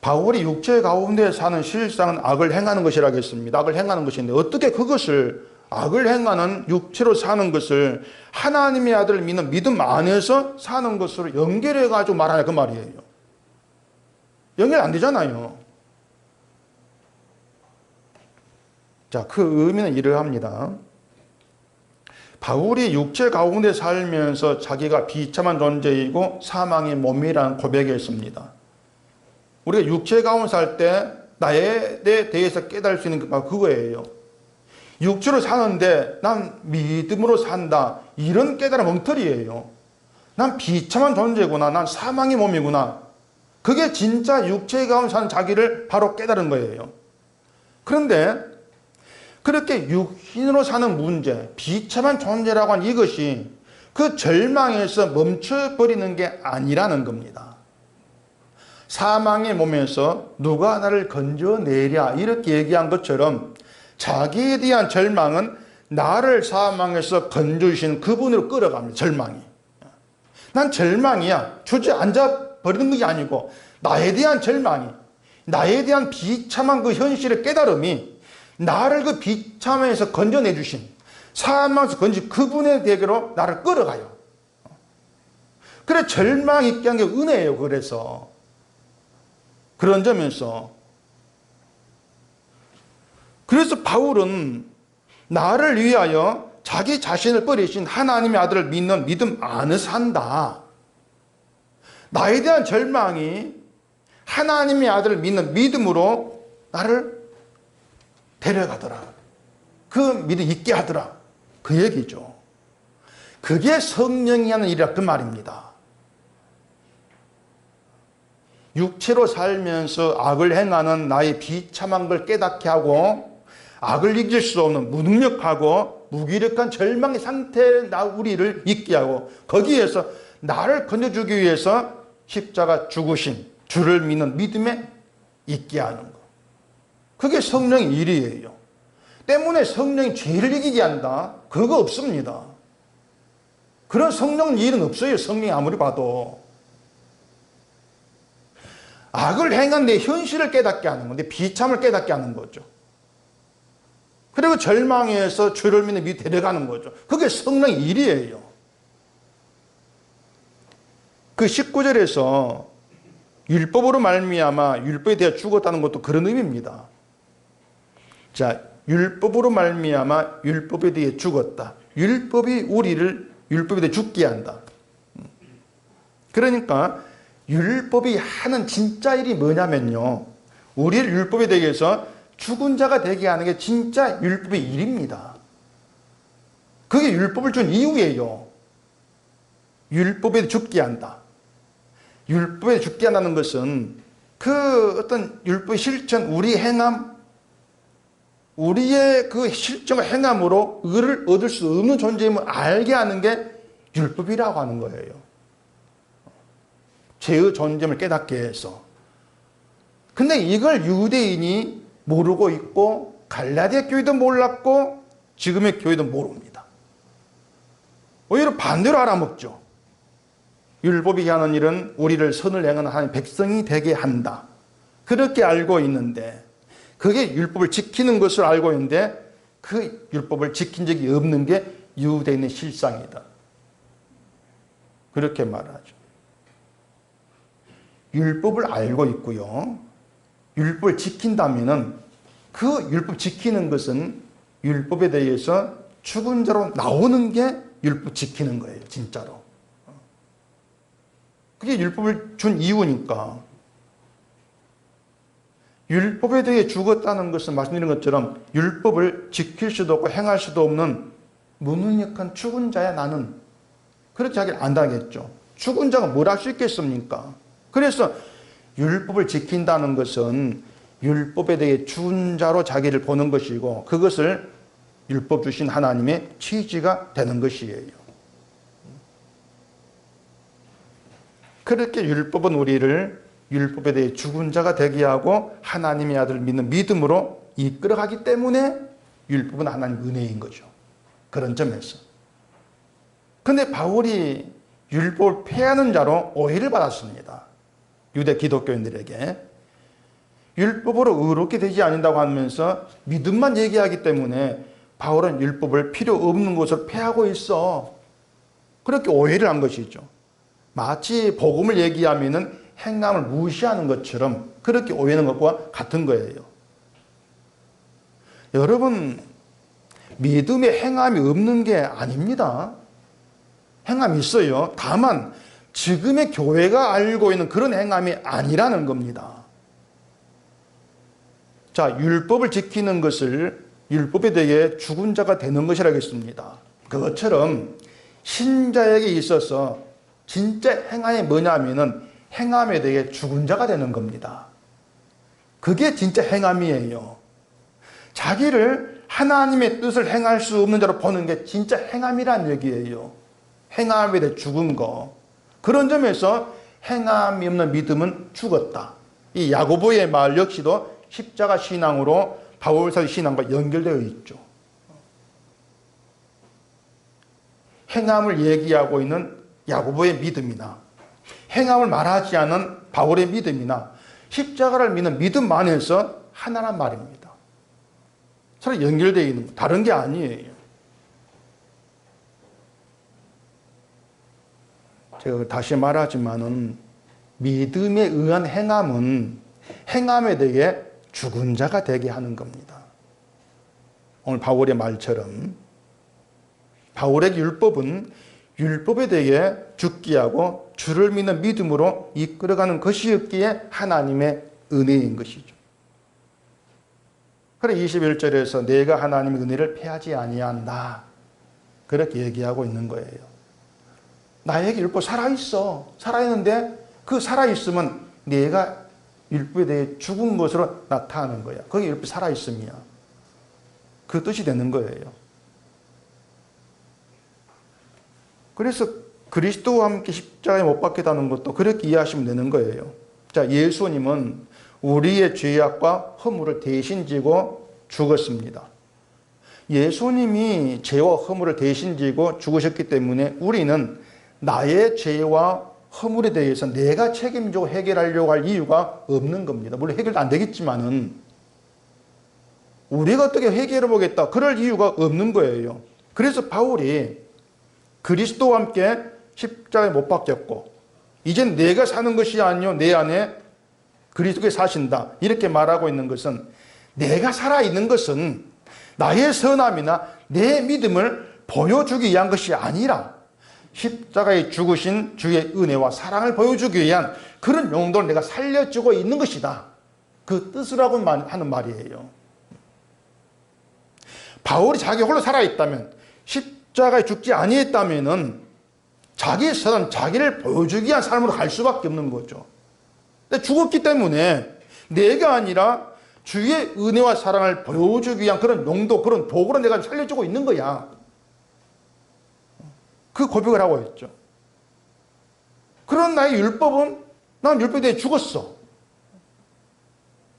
S1: 바울이 육체 가운데 사는 실상은 악을 행하는 것이라겠습니다. 악을 행하는 것인데 어떻게 그것을 악을 행하는 육체로 사는 것을 하나님의 아들을 믿는 믿음 안에서 사는 것으로 연결해가지고 말하냐 그 말이에요. 연결 안 되잖아요. 자, 그 의미는 이러합니다. 바울이 육체 가운데 살면서 자기가 비참한 존재이고 사망의 몸이라는 고백했습니다. 우리가 육체 가운데 살 때 나에 대해서 깨달을 수 있는 게 바로 그거예요. 육체로 사는데 난 믿음으로 산다. 이런 깨달음 엉터리예요. 난 비참한 존재구나. 난 사망의 몸이구나. 그게 진짜 육체 가운데 사는 자기를 바로 깨달은 거예요. 그런데 그렇게 육신으로 사는 문제, 비참한 존재라고 하는 이것이 그 절망에서 멈춰버리는 게 아니라는 겁니다. 사망의 몸에서 누가 나를 건져내랴 이렇게 얘기한 것처럼 자기에 대한 절망은 나를 사망에서 건져주신 그분으로 끌어갑니다. 절망이. 난 절망이야. 주저앉아 버리는 것이 아니고 나에 대한 절망이, 나에 대한 비참한 그 현실의 깨달음이 나를 그 비참에서 건져내주신 사망에서 건진 그분의 대계로 나를 끌어가요. 그래 절망 있게 한 게 은혜예요. 그래서 그런 점에서 그래서 바울은 나를 위하여 자기 자신을 버리신 하나님의 아들을 믿는 믿음 안에서 산다. 나에 대한 절망이 하나님의 아들을 믿는 믿음으로 나를 데려가더라. 그 믿음 있게 하더라. 그 얘기죠. 그게 성령이 하는 일이라 그 말입니다. 육체로 살면서 악을 행하는 나의 비참한 걸 깨닫게 하고 악을 이길 수 없는 무능력하고 무기력한 절망의 상태에 우리를 있게 하고 거기에서 나를 건져주기 위해서 십자가 죽으신 주를 믿는 믿음에 있게 하는 것. 그게 성령의 일이에요. 때문에 성령이 죄를 이기게 한다? 그거 없습니다. 그런 성령 일은 없어요. 성령이 아무리 봐도. 악을 행한 내 현실을 깨닫게 하는 건데 비참을 깨닫게 하는 거죠. 그리고 절망에서 주를 믿는 믿음에 데려가는 거죠. 그게 성령의 일이에요. 그 19절에서 율법으로 말미암아 율법에 대해 죽었다는 것도 그런 의미입니다. 자, 율법으로 말미암아 율법에 대해 죽었다. 율법이 우리를 율법에 대해 죽게 한다. 그러니까 율법이 하는 진짜 일이 뭐냐면요, 우리를 율법에 대해서 죽은 자가 되게 하는 게 진짜 율법의 일입니다. 그게 율법을 준 이유예요. 율법에 죽게 한다. 율법에 죽게 한다는 것은 그 어떤 율법의 실천, 우리 행함, 우리의 그 실정과 행함으로 의를 얻을 수 없는 존재임을 알게 하는 게 율법이라고 하는 거예요. 죄의 존재임을 깨닫게 해서. 근데 이걸 유대인이 모르고 있고 갈라디아 교회도 몰랐고 지금의 교회도 모릅니다. 오히려 반대로 알아먹죠. 율법이 하는 일은 우리를 선을 행하는 하나님의 백성이 되게 한다. 그렇게 알고 있는데 그게 율법을 지키는 것을 알고 있는데 그 율법을 지킨 적이 없는 게 유대인의 실상이다. 그렇게 말하죠. 율법을 알고 있고요. 율법을 지킨다면은 그 율법 지키는 것은 율법에 대해서 죽은 자로 나오는 게 율법 지키는 거예요. 진짜로. 그게 율법을 준 이유니까. 율법에 대해 죽었다는 것은 말씀드린 것처럼 율법을 지킬 수도 없고 행할 수도 없는 무능력한 죽은 자야 나는. 그렇게 자기를 안다겠죠. 죽은 자가 뭘 할 수 있겠습니까? 그래서 율법을 지킨다는 것은 율법에 대해 죽은 자로 자기를 보는 것이고 그것을 율법 주신 하나님의 취지가 되는 것이에요. 그렇게 율법은 우리를 율법에 대해 죽은 자가 되게 하고 하나님의 아들을 믿는 믿음으로 이끌어가기 때문에 율법은 하나님의 은혜인 거죠. 그런 점에서. 그런데 바울이 율법을 폐하는 자로 오해를 받았습니다. 유대 기독교인들에게. 율법으로 의롭게 되지 않는다고 하면서 믿음만 얘기하기 때문에 바울은 율법을 필요 없는 것을 폐하고 있어. 그렇게 오해를 한 것이죠. 마치 복음을 얘기하면은 행함을 무시하는 것처럼 그렇게 오해하는 것과 같은 거예요. 여러분, 믿음에 행함이 없는 게 아닙니다. 행함이 있어요. 다만 지금의 교회가 알고 있는 그런 행함이 아니라는 겁니다. 자, 율법을 지키는 것을 율법에 대해 죽은 자가 되는 것이라고 했습니다. 그것처럼 신자에게 있어서 진짜 행함이 뭐냐면은 행함에 대해 죽은 자가 되는 겁니다. 그게 진짜 행함이에요. 자기를 하나님의 뜻을 행할 수 없는 자로 보는 게 진짜 행함이란 얘기예요. 행함에 대해 죽은 거. 그런 점에서 행함이 없는 믿음은 죽었다. 이 야고보의 말 역시도 십자가 신앙으로 바울사의 신앙과 연결되어 있죠. 행함을 얘기하고 있는 야고보의 믿음이나 행함을 말하지 않은 바울의 믿음이나 십자가를 믿는 믿음만에서 하나란 말입니다. 서로 연결되어 있는 거, 다른 게 아니에요. 제가 다시 말하지만은 믿음에 의한 행함은 행함에 대해 죽은 자가 되게 하는 겁니다. 오늘 바울의 말처럼 바울의 율법은 율법에 대해 죽게 하고 주를 믿는 믿음으로 이끌어가는 것이었기에 하나님의 은혜인 것이죠. 그래 21절에서 내가 하나님의 은혜를 패하지 아니한다. 그렇게 얘기하고 있는 거예요. 나에게 율법 살아있어. 살아있는데 그 살아있으면 내가 율법에 대해 죽은 것으로 나타나는 거야. 거기 율법이 살아있음이야. 그 뜻이 되는 거예요. 그래서 그리스도와 함께 십자가에 못 박혔다는 것도 그렇게 이해하시면 되는 거예요. 자, 예수님은 우리의 죄악과 허물을 대신 지고 죽었습니다. 예수님이 죄와 허물을 대신 지고 죽으셨기 때문에 우리는 나의 죄와 허물에 대해서 내가 책임지고 해결하려고 할 이유가 없는 겁니다. 물론 해결도 안 되겠지만은 우리가 어떻게 해결해 보겠다 그럴 이유가 없는 거예요. 그래서 바울이 그리스도와 함께 십자가에 못 박혔고 이젠 내가 사는 것이 아니요 내 안에 그리스도께서 사신다 이렇게 말하고 있는 것은 내가 살아있는 것은 나의 선함이나 내 믿음을 보여주기 위한 것이 아니라 십자가에 죽으신 주의 은혜와 사랑을 보여주기 위한 그런 용도를 내가 살려주고 있는 것이다. 그 뜻을 하고 하는 말이에요. 바울이 자기 홀로 살아있다면 십자가에 죽지 아니했다면 자기의 선한 자기를 보여주기 위한 삶으로 갈 수밖에 없는 거죠. 근데 죽었기 때문에 내가 아니라 주의 은혜와 사랑을 보여주기 위한 그런 용도, 그런 도구로 내가 살려주고 있는 거야. 그 고백을 하고 있죠. 그런 나의 율법은 난 율법에 대해 죽었어.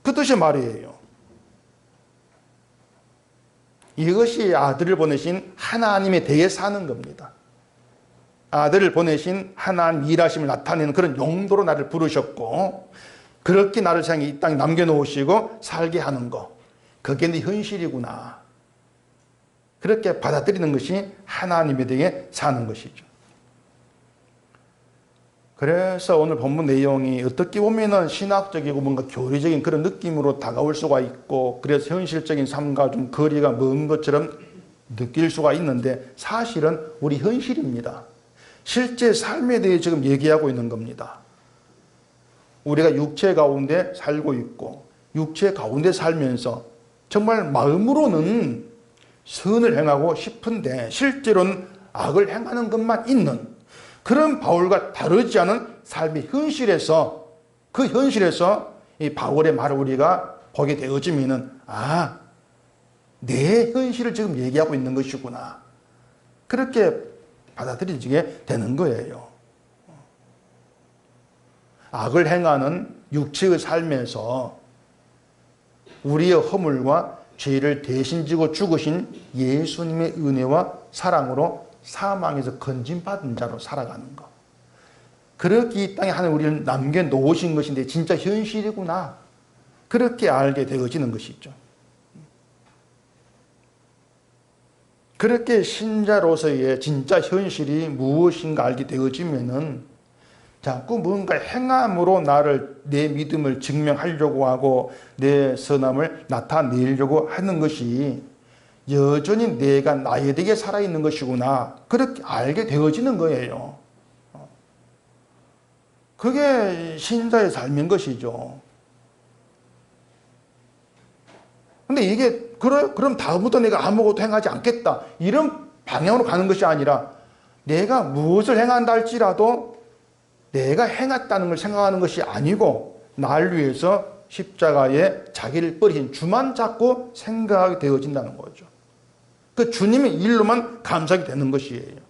S1: 그 뜻의 말이에요. 이것이 아들을 보내신 하나님에 대해 사는 겁니다. 아들을 보내신 하나님 일하심을 나타내는 그런 용도로 나를 부르셨고 그렇게 나를 향해 이 땅에 남겨놓으시고 살게 하는 거. 그게 네 현실이구나. 그렇게 받아들이는 것이 하나님에 대해 사는 것이죠. 그래서 오늘 본문 내용이 어떻게 보면은 신학적이고 뭔가 교리적인 그런 느낌으로 다가올 수가 있고 그래서 현실적인 삶과 좀 거리가 먼 것처럼 느낄 수가 있는데 사실은 우리 현실입니다. 실제 삶에 대해 지금 얘기하고 있는 겁니다. 우리가 육체 가운데 살고 있고 육체 가운데 살면서 정말 마음으로는 선을 행하고 싶은데 실제로는 악을 행하는 것만 있는 그런 바울과 다르지 않은 삶의 현실에서 그 현실에서 이 바울의 말을 우리가 보게 되어지면은 내 현실을 지금 얘기하고 있는 것이구나. 그렇게 받아들이게 되는 거예요. 악을 행하는 육체의 삶에서 우리의 허물과 죄를 대신 지고 죽으신 예수님의 은혜와 사랑으로 사망에서 건진받은 자로 살아가는 것. 그렇게 이 땅에 하나님 우리를 남겨놓으신 것인데 진짜 현실이구나. 그렇게 알게 되어지는 것이죠. 그렇게 신자로서의 진짜 현실이 무엇인가 알게 되어지면은 자꾸 뭔가 행함으로 내 믿음을 증명하려고 하고 내 선함을 나타내려고 하는 것이 여전히 내가 나에 대해 살아있는 것이구나. 그렇게 알게 되어지는 거예요. 그게 신자의 삶인 것이죠. 근데 이게 그럼 다음부터 내가 아무것도 행하지 않겠다. 이런 방향으로 가는 것이 아니라 내가 무엇을 행한다 할지라도 내가 행했다는 걸 생각하는 것이 아니고 날 위해서 십자가에 자기를 버리신 주만 자꾸 생각하게 되어진다는 거죠. 그 주님의 일로만 감사하게 되는 것이에요.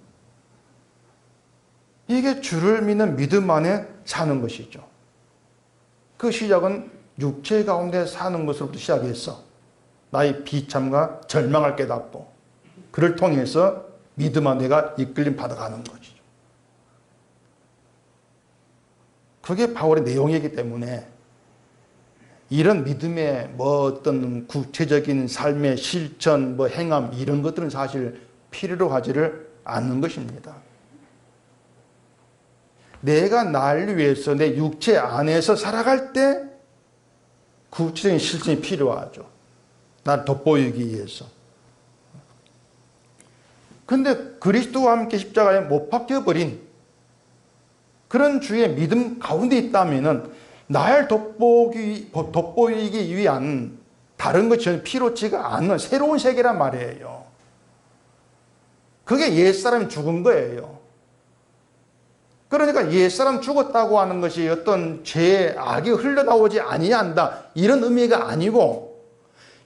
S1: 이게 주를 믿는 믿음 안에 사는 것이죠. 그 시작은 육체 가운데 사는 것으로부터 시작해서 나의 비참과 절망을 깨닫고 그를 통해서 믿음 안에 내가 이끌림 받아가는 것이죠. 그게 바울의 내용이기 때문에 이런 믿음의 어떤 구체적인 삶의 실천, 행함 이런 것들은 사실 필요로 하지를 않는 것입니다. 내가 날 위해서 내 육체 안에서 살아갈 때 구체적인 실천이 필요하죠. 나를 돋보이기 위해서. 근데 그리스도와 함께 십자가에 못 박혀버린 그런 주의 믿음 가운데 있다면은 날 돋보이기 위한 다른 것 전혀 필요치가 않는 새로운 세계란 말이에요. 그게 옛사람이 죽은 거예요. 그러니까 옛사람 죽었다고 하는 것이 어떤 죄의 악이 흘러나오지 아니한다 이런 의미가 아니고,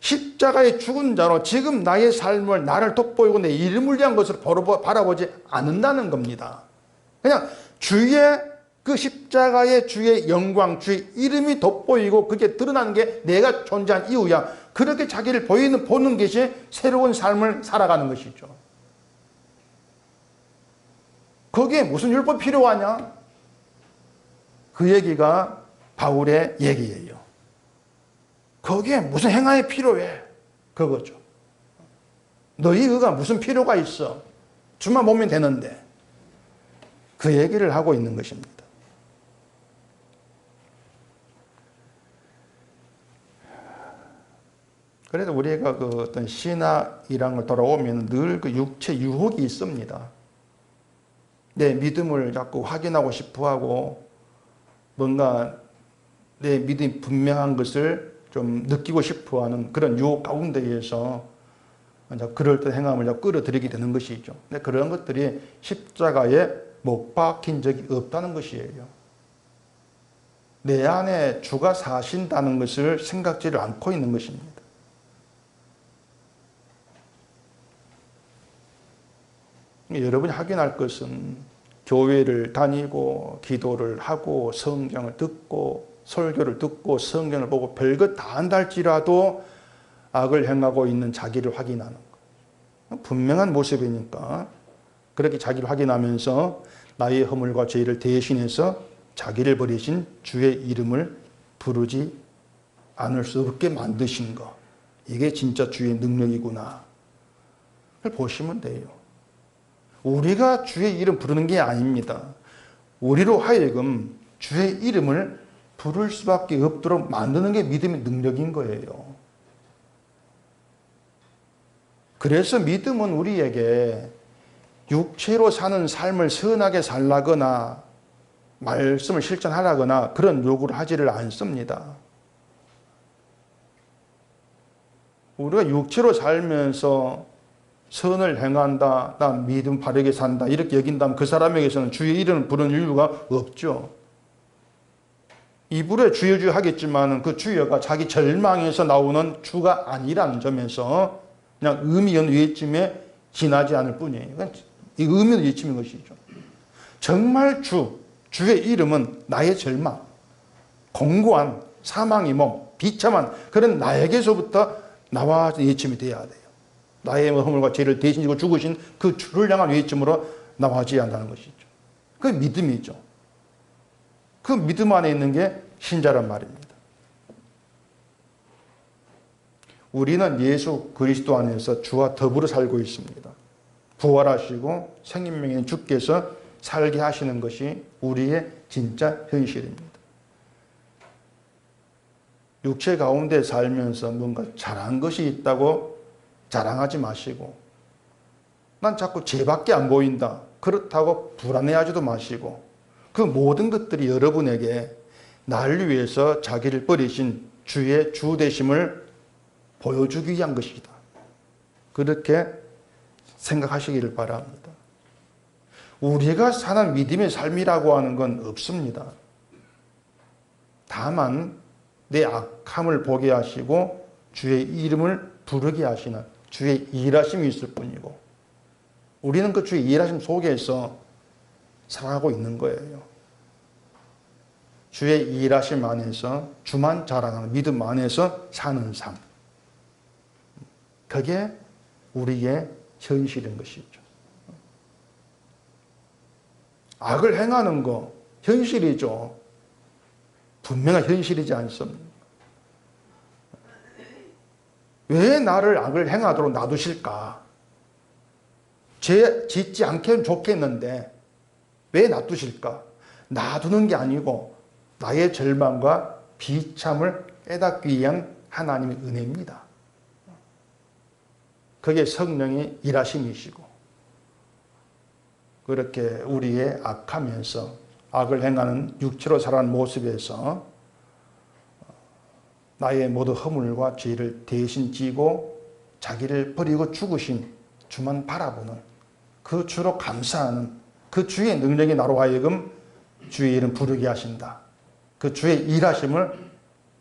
S1: 십자가의 죽은 자로 지금 나의 삶을 나를 돋보이고 내 이름을 위한 것을 바라보지 않는다는 겁니다. 그냥 주의 그 십자가의 주의 영광, 주의 이름이 돋보이고 그게 드러나는 게 내가 존재한 이유야. 그렇게 자기를 보는 것이 새로운 삶을 살아가는 것이죠. 거기에 무슨 율법 필요하냐? 그 얘기가 바울의 얘기예요. 거기에 무슨 행함이 필요해? 그거죠. 너희 의가 무슨 필요가 있어? 주만 보면 되는데. 그 얘기를 하고 있는 것입니다. 그래서 우리가 그 어떤 신학이라는 걸 돌아오면 늘 그 육체 유혹이 있습니다. 내 믿음을 자꾸 확인하고 싶어 하고, 뭔가 내 믿음이 분명한 것을 좀 느끼고 싶어 하는 그런 유혹 가운데에서 그럴듯한 행함을 끌어들이게 되는 것이죠. 근데 그런 것들이 십자가에 못 박힌 적이 없다는 것이에요. 내 안에 주가 사신다는 것을 생각지를 않고 있는 것입니다. 여러분이 확인할 것은 교회를 다니고 기도를 하고 성경을 듣고 설교를 듣고 성경을 보고 별것 다 한다 할지라도 악을 행하고 있는 자기를 확인하는 것. 분명한 모습이니까 그렇게 자기를 확인하면서 나의 허물과 죄를 대신해서 자기를 버리신 주의 이름을 부르지 않을 수 없게 만드신 것. 이게 진짜 주의 능력이구나. 그걸 보시면 돼요. 우리가 주의 이름 부르는 게 아닙니다. 우리로 하여금 주의 이름을 부를 수밖에 없도록 만드는 게 믿음의 능력인 거예요. 그래서 믿음은 우리에게 육체로 사는 삶을 선하게 살라거나 말씀을 실천하라거나 그런 요구를 하지를 않습니다. 우리가 육체로 살면서 선을 행한다, 나 믿음 바르게 산다 이렇게 여긴다면 그 사람에게서는 주의 이름을 부르는 이유가 없죠. 입으로 주여 하겠지만 그 주여가 자기 절망에서 나오는 주가 아니라는 점에서 그냥 의미 없는 외침에 지나지 않을 뿐이에요. 이 의미 없는 외침인 것이죠. 정말 주의 이름은 나의 절망, 공고한 사망의 몸, 비참한 그런 나에게서부터 나와 외침이 되어야 돼요. 나의 허물과 죄를 대신 지고 죽으신 그 주를 향한 외침으로 나와지 않는다는 것이죠. 그 믿음이죠. 그 믿음 안에 있는 게 신자란 말입니다. 우리는 예수 그리스도 안에서 주와 더불어 살고 있습니다. 부활하시고 생명인 주께서 살게 하시는 것이 우리의 진짜 현실입니다. 육체 가운데 살면서 뭔가 잘한 것이 있다고 자랑하지 마시고, 난 자꾸 죄밖에 안 보인다 그렇다고 불안해하지도 마시고, 그 모든 것들이 여러분에게 나를 위해서 자기를 버리신 주의 주 되심을 보여주기 위한 것이다. 그렇게 생각하시기를 바랍니다. 우리가 사는 믿음의 삶이라고 하는 건 없습니다. 다만 내 악함을 보게 하시고 주의 이름을 부르게 하시는 주의 일하심이 있을 뿐이고, 우리는 그 주의 일하심 속에서 살아가고 있는 거예요. 주의 일하심 안에서 주만 자랑하는 믿음 안에서 사는 삶. 그게 우리의 현실인 것이죠. 악을 행하는 거 현실이죠. 분명한 현실이지 않습니다. 왜 나를 악을 행하도록 놔두실까? 죄 짓지 않게 좋겠는데 왜 놔두실까? 놔두는 게 아니고 나의 절망과 비참을 깨닫기 위한 하나님의 은혜입니다. 그게 성령의 일하심이시고, 그렇게 우리의 악하면서 악을 행하는 육체로 살아가는 모습에서 나의 모든 허물과 죄를 대신 지고 자기를 버리고 죽으신 주만 바라보는 그 주로 감사하는 그 주의 능력이 나로 하여금 주의 이름 부르게 하신다. 그 주의 일하심을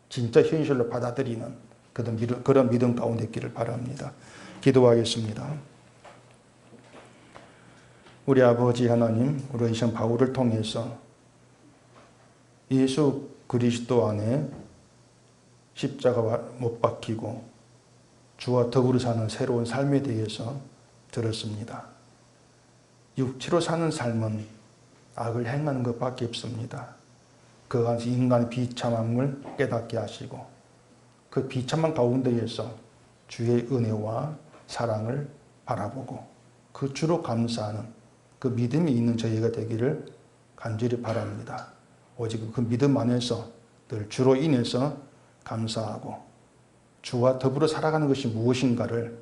S1: 진짜 현실로 받아들이는 그런 믿음 가운데 있기를 바랍니다. 기도하겠습니다. 우리 아버지 하나님, 우리 이 바울을 통해서 예수 그리스도 안에 십자가 못 박히고 주와 더불어 사는 새로운 삶에 대해서 들었습니다. 육체로 사는 삶은 악을 행하는 것밖에 없습니다. 그 안에서 인간의 비참함을 깨닫게 하시고 그 비참한 가운데에서 주의 은혜와 사랑을 바라보고 그 주로 감사하는 그 믿음이 있는 저희가 되기를 간절히 바랍니다. 오직 그 믿음 안에서 늘 주로 인해서 감사하고 주와 더불어 살아가는 것이 무엇인가를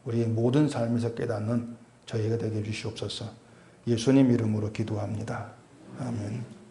S1: 우리의 모든 삶에서 깨닫는 저희가 되게 해주시옵소서. 예수님 이름으로 기도합니다. 아멘.